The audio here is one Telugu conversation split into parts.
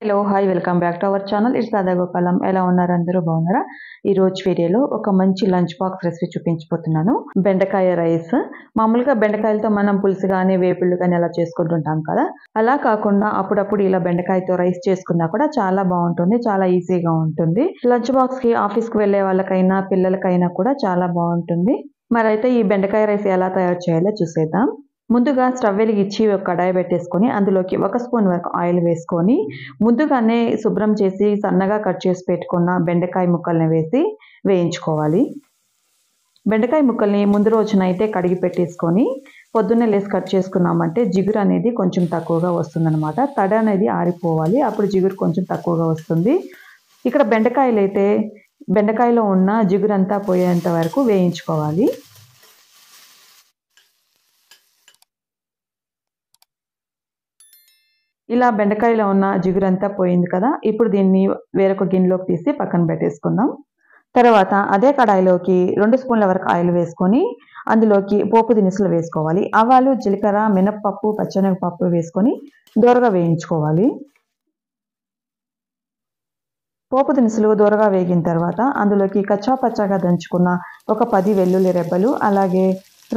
Hello hi welcome back to our channel it's Dada Gopalam. ఎలా ఉన్నారు? అందరూ బాగున్నారా? ఈ రోజు వీడియోలో ఒక మంచి లంచ్ బాక్స్ రెసిపీ చూపించబోతున్నాను. బెండకాయ రైస్. మామూలుగా బెండకాయలతో మనం పులుసు కానీ వేపుళ్ళు కానీ అలా చేసుకుంటుంటాం కదా, అలా కాకుండా అప్పుడప్పుడు ఇలా బెండకాయతో రైస్ చేసుకున్నా కూడా చాలా బాగుంటుంది, చాలా ఈజీగా ఉంటుంది. లంచ్ బాక్స్ కి ఆఫీస్కి వెళ్ళే వాళ్ళకైనా పిల్లలకైనా కూడా చాలా బాగుంటుంది. మరైతే ఈ బెండకాయ రైస్ ఎలా తయారు చేయాలో చూసేద్దాం. ముందుగా స్టవ్ వెలిగించి ఒక కడాయి పెట్టేసుకొని అందులోకి 1 స్పూన్ వరకు ఆయిల్ వేసుకొని ముందుగానే శుభ్రం చేసి సన్నగా కట్ చేసి పెట్టుకున్న బెండకాయ ముక్కల్ని వేసి వేయించుకోవాలి. బెండకాయ ముక్కల్ని ముందు రోజునైతే కడిగి పెట్టేసుకొని పొద్దున్నే లేసి కట్ చేసుకున్నామంటే జిగురు అనేది కొంచెం తక్కువగా వస్తుందన్నమాట. తడి అనేది ఆరిపోవాలి, అప్పుడు జిగురు కొంచెం తక్కువగా వస్తుంది. ఇక్కడ బెండకాయలు అయితే బెండకాయలో ఉన్న జిగురంతా పోయేంత వరకు వేయించుకోవాలి. ఇలా బెండకాయలో ఉన్న జిగురంతా పోయింది కదా, ఇప్పుడు దీన్ని వేరొక గిన్నెలోకి తీసి పక్కన పెట్టేసుకుందాం. తర్వాత అదే కడాయిలోకి 2 స్పూన్ల వరకు ఆయిల్ వేసుకొని అందులోకి పోపు దినుసులు వేసుకోవాలి. ఆవాలు, జీలకర్ర, మినప్పప్పు, పచ్చెనగపప్పు వేసుకొని దోరగా వేయించుకోవాలి. పోపు దినుసులు దోరగా వేగిన తర్వాత అందులోకి కచ్చా పచ్చాగా దంచుకున్న ఒక 10 వెల్లుల్లి రెబ్బలు, అలాగే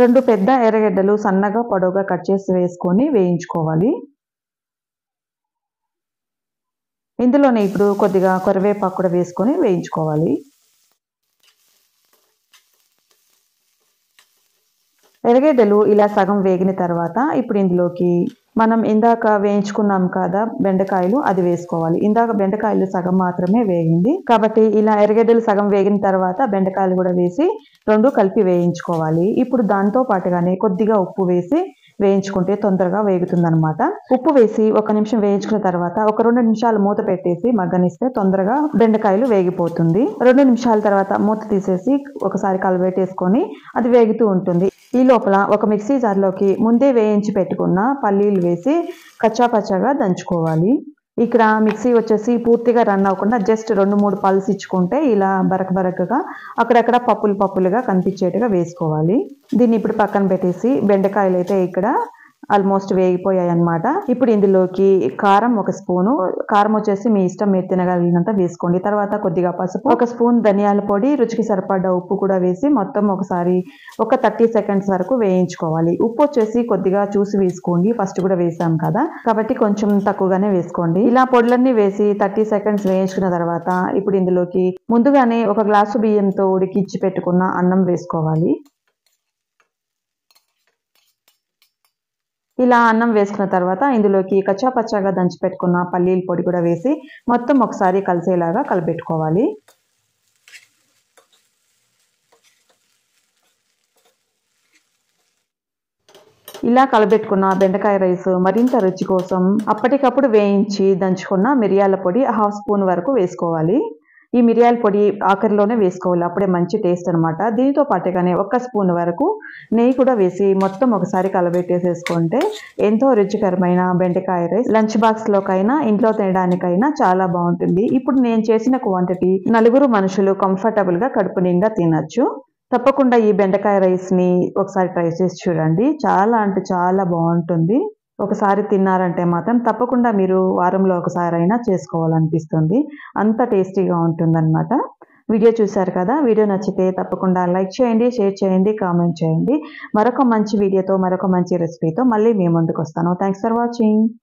2 పెద్ద ఎర్రగడ్డలు సన్నగా పొడవుగా కట్ చేసి వేసుకొని వేయించుకోవాలి. ఇందులోనే ఇప్పుడు కొద్దిగా కరివేపాకు కూడా వేసుకొని వేయించుకోవాలి. ఎర్రగడ్డలు ఇలా సగం వేగిన తర్వాత ఇప్పుడు ఇందులోకి మనం ఇందాక వేయించుకున్నాం కదా బెండకాయలు, అది వేసుకోవాలి. ఇందాక బెండకాయలు సగం మాత్రమే వేగింది కాబట్టి ఇలా ఎర్రగడ్డలు సగం వేగిన తర్వాత బెండకాయలు కూడా వేసి 2 కలిపి వేయించుకోవాలి. ఇప్పుడు దాంతో పాటుగానే కొద్దిగా ఉప్పు వేసి వేయించుకుంటే తొందరగా వేగుతుందన్నమాట. ఉప్పు వేసి 1 నిమిషం వేయించుకున్న తర్వాత ఒక 2 నిమిషాలు మూత పెట్టేసి మగ్గనిస్తే తొందరగా బెండకాయలు వేగిపోతుంది. 2 నిమిషాల తర్వాత మూత తీసేసి ఒకసారి కలబెట్టేసుకొని అది వేగుతూ ఉంటుంది. ఈ లోపల ఒక మిక్సీ జార్లోకి ముందే వేయించి పెట్టుకున్న పల్లీలు వేసి కచ్చా పచ్చాగా దంచుకోవాలి. ఇక్కడ మిక్సీ వచ్చేసి పూర్తిగా రన్ అవ్వకుండా జస్ట్ 2-3 పల్స్ ఇచ్చుకుంటే ఇలా బరకగా అక్కడక్కడ పప్పులుగా కనిపించేట్టుగా వేసుకోవాలి. దీన్ని ఇప్పుడు పక్కన పెట్టేసి బెండకాయలు అయితే ఇక్కడ ఆల్మోస్ట్ వేగిపోయాయి అన్నమాట. ఇప్పుడు ఇందులోకి కారం 1 స్పూను, కారం వచ్చేసి మీ ఇష్టం, మీరు తినగలిగినంత వేసుకోండి. తర్వాత కొద్దిగా పసుపు, 1 స్పూన్ ధనియాల పొడి, రుచికి సరిపడ్డ ఉప్పు కూడా వేసి మొత్తం ఒకసారి ఒక 30 సెకండ్స్ వరకు వేయించుకోవాలి. ఉప్పు వచ్చేసి కొద్దిగా చూసి వేసుకోండి, ఫస్ట్ కూడా వేసాం కదా కాబట్టి కొంచెం తక్కువగానే వేసుకోండి. ఇలా పొడులన్నీ వేసి 30 సెకండ్స్ వేయించుకున్న తర్వాత ఇప్పుడు ఇందులోకి ముందుగానే 1 గ్లాసు బియ్యంతో ఉడికించి పెట్టుకున్న అన్నం వేసుకోవాలి. ఇలా అన్నం వేసుకున్న తర్వాత ఇందులోకి కచ్చా పచ్చాగా దంచి పెట్టుకున్న పల్లీల పొడి కూడా వేసి మొత్తం ఒకసారి కలిసేలాగా కలిపెట్టుకోవాలి. ఇలా కలబెట్టుకున్న బెండకాయ రైస్ మరింత రుచి కోసం అప్పటికప్పుడు వేయించి దంచుకున్న మిరియాల పొడి 1/2 స్పూన్ వరకు వేసుకోవాలి. ఈ మిరియాల పొడి ఆఖరిలోనే వేసుకోవాలి, అప్పుడే మంచి టేస్ట్ అనమాట. దీనితో పాటుగానే 1 స్పూన్ వరకు నెయ్యి కూడా వేసి మొత్తం ఒకసారి కలబెట్టేసేసుకుంటే ఎంతో రుచికరమైన బెండకాయ రైస్ లంచ్ బాక్స్లోకైనా ఇంట్లో తినడానికైనా చాలా బాగుంటుంది. ఇప్పుడు నేను చేసిన క్వాంటిటీ 4 మనుషులు కంఫర్టబుల్గా కడుపు నిండా తినచ్చు. తప్పకుండా ఈ బెండకాయ రైస్ని ఒకసారి ట్రై చేసి చూడండి, చాలా అంటే చాలా బాగుంటుంది. ఒకసారి తిన్నారంటే మాత్రం తప్పకుండా మీరు వారంలో ఒకసారి అయినా చేసుకోవాలనిపిస్తుంది, అంత టేస్టీగా ఉంటుందన్నమాట. వీడియో చూశారు కదా, వీడియో నచ్చితే తప్పకుండా లైక్ చేయండి, షేర్ చేయండి, కామెంట్ చేయండి. మరొక మంచి వీడియోతో మరొక మంచి రెసిపీతో మళ్ళీ మీ ముందుకు వస్తాను. Thanks for watching.